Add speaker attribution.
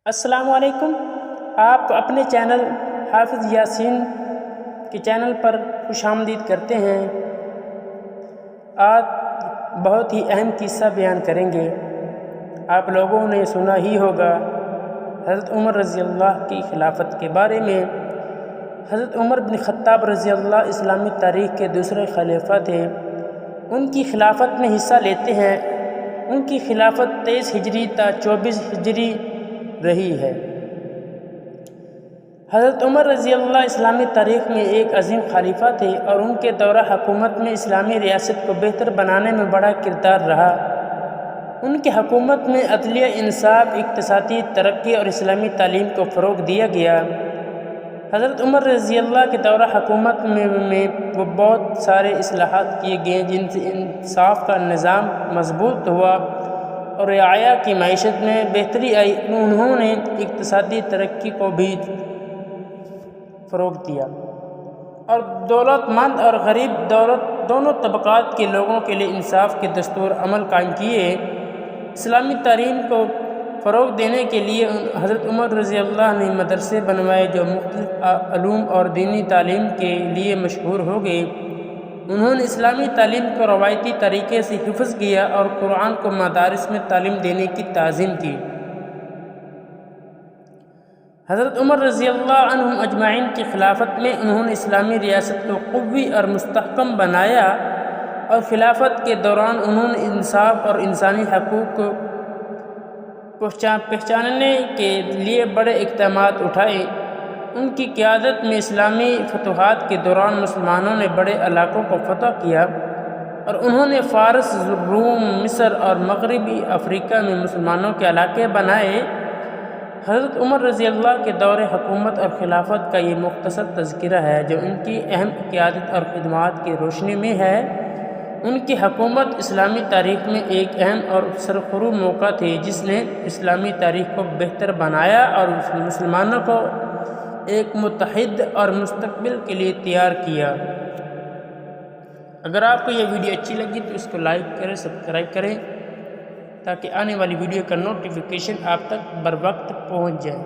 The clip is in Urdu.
Speaker 1: السلام علیکم۔ آپ اپنے چینل حافظ یاسین کے چینل پر خوش آمدید کرتے ہیں۔ آج بہت ہی اہم قصہ بیان کریں گے۔ آپ لوگوں نے سنا ہی ہوگا حضرت عمر رضی اللہ کی خلافت کے بارے میں۔ حضرت عمر بن خطاب رضی اللہ اسلامی تاریخ کے دوسرے خلیفہ تھے۔ ان کی خلافت میں حصہ لیتے ہیں۔ ان کی خلافت 23 ہجری تا 24 ہجری رہی ہے۔ حضرت عمر رضی اللہ اسلامی تاریخ میں ایک عظیم خلیفہ تھے اور ان کے دورہ حکومت میں اسلامی ریاست کو بہتر بنانے میں بڑا کردار رہا۔ ان کی حکومت میں عدلیہ، انصاف، اقتصادی ترقی اور اسلامی تعلیم کو فروغ دیا گیا۔ حضرت عمر رضی اللہ کے دورہ حکومت میں وہ بہت سارے اصلاحات کیے گئے جن سے انصاف کا نظام مضبوط ہوا اور رعایا کی معیشت میں بہتری آئی۔ انہوں نے اقتصادی ترقی کو بھی فروغ دیا اور دولت مند اور غریب دونوں طبقات کے لوگوں کے لیے انصاف کے دستور عمل قائم کیے۔ اسلامی تعلیم کو فروغ دینے کے لیے حضرت عمر رضی اللہ نے مدرسے بنوائے جو مختلف علوم اور دینی تعلیم کے لیے مشہور ہو گئے۔ انہوں نے اسلامی تعلیم کو روایتی طریقے سے حفظ کیا اور قرآن کو مدارس میں تعلیم دینے کی تعظیم کی۔ حضرت عمر رضی اللہ عنہم اجمعین کی خلافت میں انہوں نے اسلامی ریاست کو قوی اور مستحکم بنایا اور خلافت کے دوران انہوں نے انصاف اور انسانی حقوق کو پہچاننے کے لیے بڑے اقدامات اٹھائے۔ ان کی قیادت میں اسلامی فتوحات کے دوران مسلمانوں نے بڑے علاقوں کو فتح کیا اور انہوں نے فارس، روم، مصر اور مغربی افریقہ میں مسلمانوں کے علاقے بنائے۔ حضرت عمر رضی اللہ کے دور حکومت اور خلافت کا یہ مختصر تذکرہ ہے جو ان کی اہم قیادت اور خدمات کی روشنی میں ہے۔ ان کی حکومت اسلامی تاریخ میں ایک اہم اور سرخرو موقع تھی جس نے اسلامی تاریخ کو بہتر بنایا اور مسلمانوں کو ایک متحد اور مستقبل کے لیے تیار کیا۔ اگر آپ کو یہ ویڈیو اچھی لگی تو اس کو لائک کریں، سبسکرائب کریں تاکہ آنے والی ویڈیو کا نوٹیفیکیشن آپ تک بر وقت پہنچ جائے۔